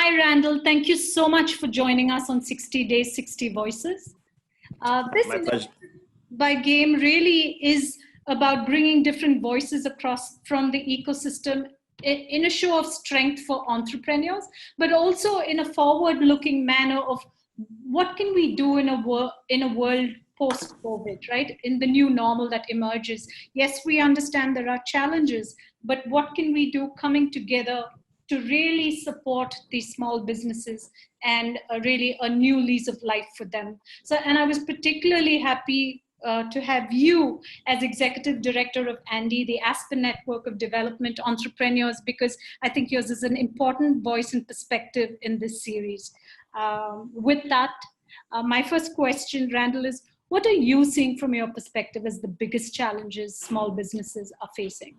Hi, Randall. Thank you so much for joining us on 60 Days, 60 Voices. This My pleasure. by game really is about bringing different voices across from the ecosystem in a show of strength for entrepreneurs, but also in a forward-looking manner of what can we do in a world post-COVID, right? In the new normal that emerges. Yes, we understand there are challenges, but what can we do coming together to really support these small businesses and really a new lease of life for them. So, and I was particularly happy to have you as Executive Director of ANDE, the Aspen Network of Development Entrepreneurs, because I think yours is an important voice and perspective in this series. With that, my first question, Randall, is what are you seeing from your perspective as the biggest challenges small businesses are facing?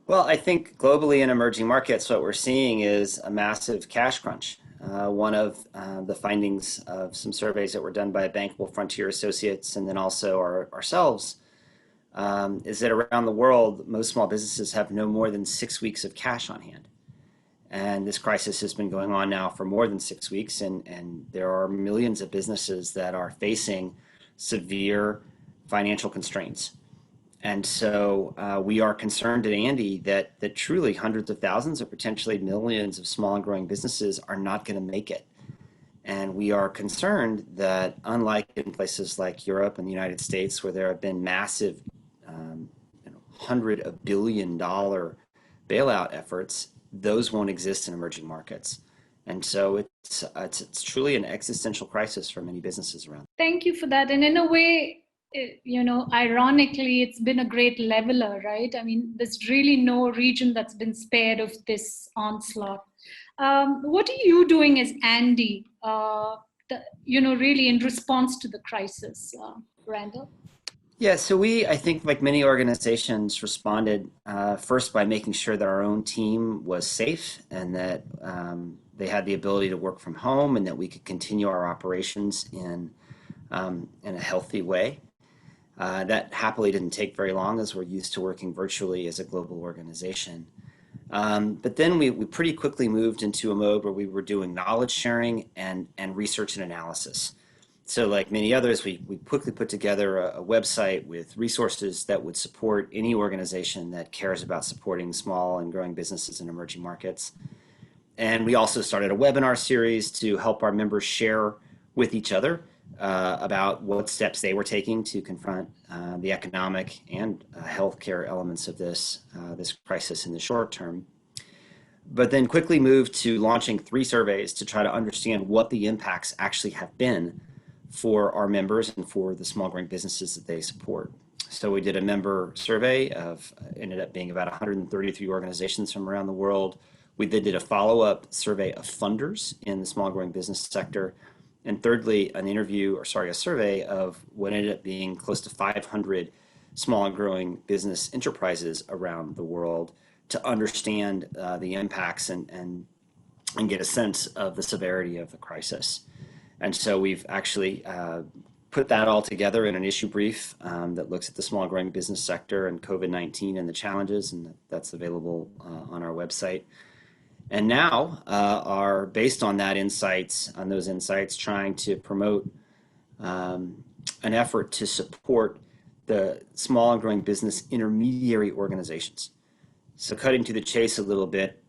Well, I think globally in emerging markets, what we're seeing is a massive cash crunch. One of the findings of some surveys that were done by Bankable Frontier Associates and then also ourselves is that around the world, most small businesses have no more than 6 weeks of cash on hand. And this crisis has been going on now for more than 6 weeks, and there are millions of businesses that are facing severe financial constraints. And so we are concerned at ANDE that truly hundreds of thousands or potentially millions of small and growing businesses are not going to make it. And we are concerned that unlike in places like Europe and the United States, where there have been massive $100 billion bailout efforts, those won't exist in emerging markets. And so it's truly an existential crisis for many businesses around. Thank you for that. And in a way, ironically, it's been a great leveler, right? I mean, there's really no region that's been spared of this onslaught. What are you doing as ANDE, really in response to the crisis, Randall? Yeah, so I think, like many organizations, responded first by making sure that our own team was safe and that they had the ability to work from home and that we could continue our operations in a healthy way. That happily didn't take very long as we're used to working virtually as a global organization. But then we pretty quickly moved into a mode where we were doing knowledge sharing and research and analysis. So like many others, we quickly put together a website with resources that would support any organization that cares about supporting small and growing businesses in emerging markets. And we also started a webinar series to help our members share with each other about what steps they were taking to confront the economic and healthcare elements of this crisis in the short term. But then quickly moved to launching 3 surveys to try to understand what the impacts actually have been for our members and for the small growing businesses that they support. So we did a member survey ended up being about 133 organizations from around the world. We then did a follow-up survey of funders in the small growing business sector. And thirdly, a survey of what ended up being close to 500 small and growing business enterprises around the world to understand the impacts and get a sense of the severity of the crisis. And so we've actually put that all together in an issue brief that looks at the small and growing business sector and COVID-19 and the challenges, and that's available on our website. And now are based on those insights, trying to promote an effort to support the small and growing business intermediary organizations. So cutting to the chase a little bit,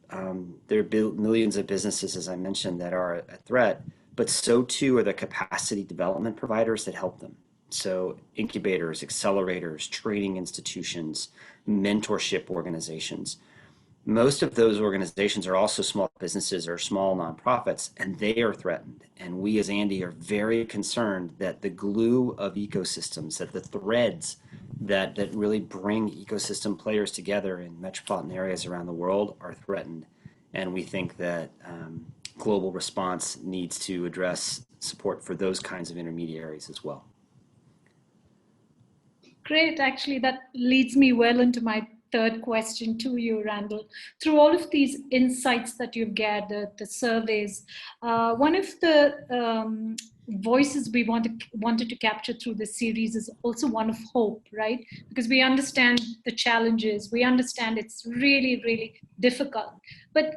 there are millions of businesses, as I mentioned, that are a threat, but so too are the capacity development providers that help them. So incubators, accelerators, training institutions, mentorship organizations. Most of those organizations are also small businesses or small nonprofits, and they are threatened. And we as ANDE are very concerned that the glue of ecosystems, that the threads that really bring ecosystem players together in metropolitan areas around the world are threatened. And we think that global response needs to address support for those kinds of intermediaries as well. Great. Actually, that leads me well into my third question to you, Randall. Through all of these insights that you've gathered, the surveys, one of the voices we wanted to capture through this series is also one of hope, right? Because we understand the challenges, we understand it's really, really difficult. But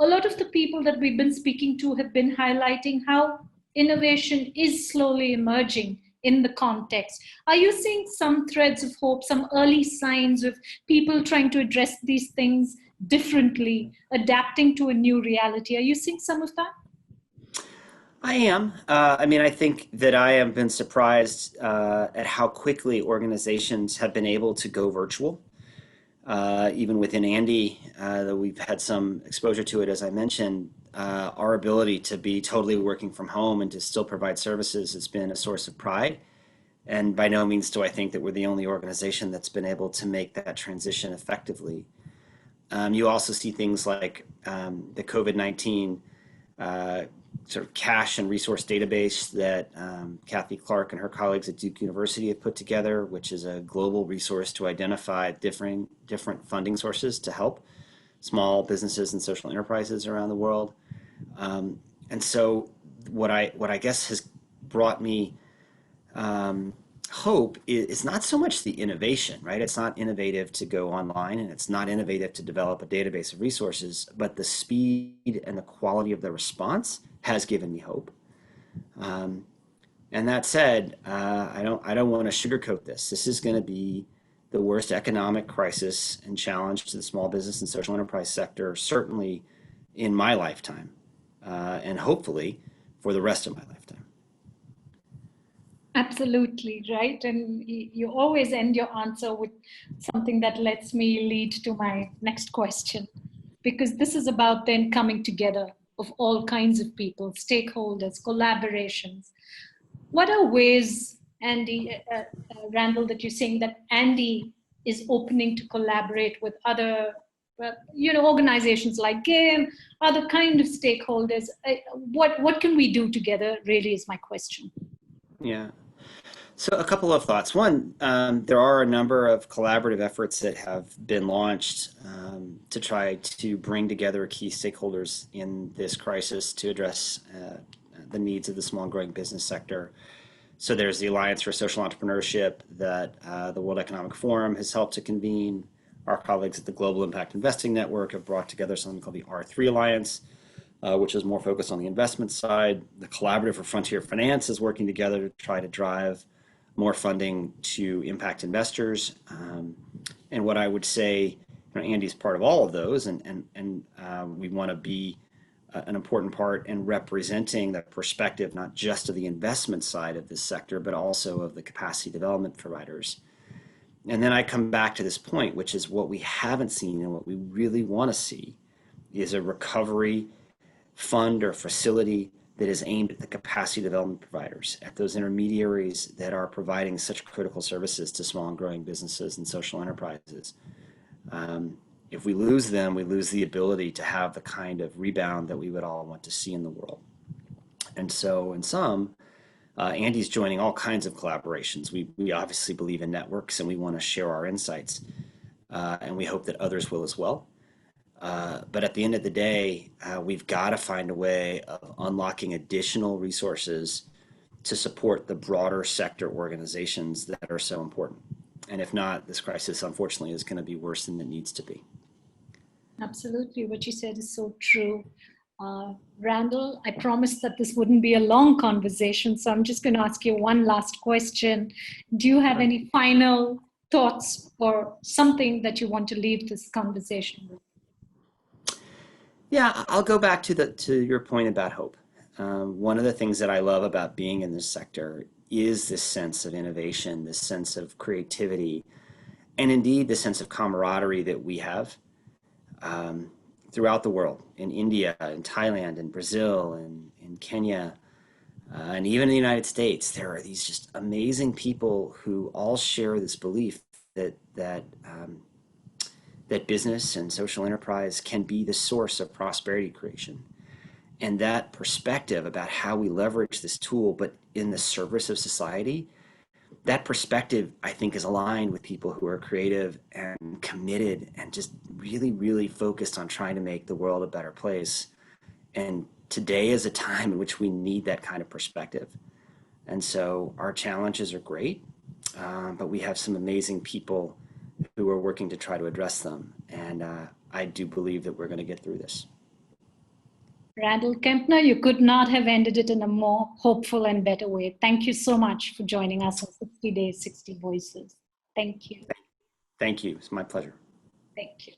a lot of the people that we've been speaking to have been highlighting how innovation is slowly emerging in the context. Are you seeing some threads of hope, some early signs of people trying to address these things differently, adapting to a new reality? Are you seeing some of that? I am. I mean, I think that I have been surprised at how quickly organizations have been able to go virtual. Even within ANDE, that we've had some exposure to it, as I mentioned, our ability to be totally working from home and to still provide services has been a source of pride. And by no means do I think that we're the only organization that's been able to make that transition effectively. You also see things like the COVID-19 sort of cache and resource database that Kathy Clark and her colleagues at Duke University have put together, which is a global resource to identify different funding sources to help small businesses and social enterprises around the world. And so what I guess has brought me hope is not so much the innovation, right? It's not innovative to go online, and it's not innovative to develop a database of resources, but the speed and the quality of the response has given me hope. And that said, I don't want to sugarcoat this. This is going to be the worst economic crisis and challenge to the small business and social enterprise sector, certainly in my lifetime, and hopefully for the rest of my lifetime. Absolutely, right. And you always end your answer with something that lets me lead to my next question, because this is about then coming together of all kinds of people, stakeholders, collaborations. What are ways, Andy, Randall, that you're saying that ANDE is opening to collaborate with other, organizations like GAME, other kind of stakeholders? What can we do together? Really, is my question. Yeah. So a couple of thoughts. One, there are a number of collaborative efforts that have been launched to try to bring together key stakeholders in this crisis to address the needs of the small and growing business sector. So there's the Alliance for Social Entrepreneurship that the World Economic Forum has helped to convene. Our colleagues at the Global Impact Investing Network have brought together something called the R3 Alliance, which is more focused on the investment side. The Collaborative for Frontier Finance is working together to try to drive more funding to impact investors. And what I would say, Andy's part of all of those, and we want to be an important part in representing the perspective, not just of the investment side of this sector, but also of the capacity development providers. And then I come back to this point, which is what we haven't seen and what we really want to see is a recovery fund or facility that is aimed at the capacity development providers, at those intermediaries that are providing such critical services to small and growing businesses and social enterprises. If we lose them, we lose the ability to have the kind of rebound that we would all want to see in the world. And so in some, Andy's joining all kinds of collaborations. We obviously believe in networks and we want to share our insights. And we hope that others will as well. But at the end of the day, we've got to find a way of unlocking additional resources to support the broader sector organizations that are so important. And if not, this crisis, unfortunately, is going to be worse than it needs to be. Absolutely. What you said is so true. Randall, I promised that this wouldn't be a long conversation, so I'm just going to ask you one last question. Do you have any final thoughts or something that you want to leave this conversation with? Yeah, I'll go back to your point about hope. One of the things that I love about being in this sector is this sense of innovation, this sense of creativity, and indeed the sense of camaraderie that we have throughout the world, in India, in Thailand, in Brazil, in Kenya, and even in the United States. There are these just amazing people who all share this belief that business and social enterprise can be the source of prosperity creation. And that perspective about how we leverage this tool, but in the service of society, that perspective, I think, is aligned with people who are creative and committed and just really, really focused on trying to make the world a better place. And today is a time in which we need that kind of perspective. And so our challenges are great, but we have some amazing people who are working to try to address them. And I do believe that we're going to get through this. Randall Kempner, you could not have ended it in a more hopeful and better way. Thank you so much for joining us on 60 Days, 60 Voices. Thank you. Thank you. It's my pleasure. Thank you.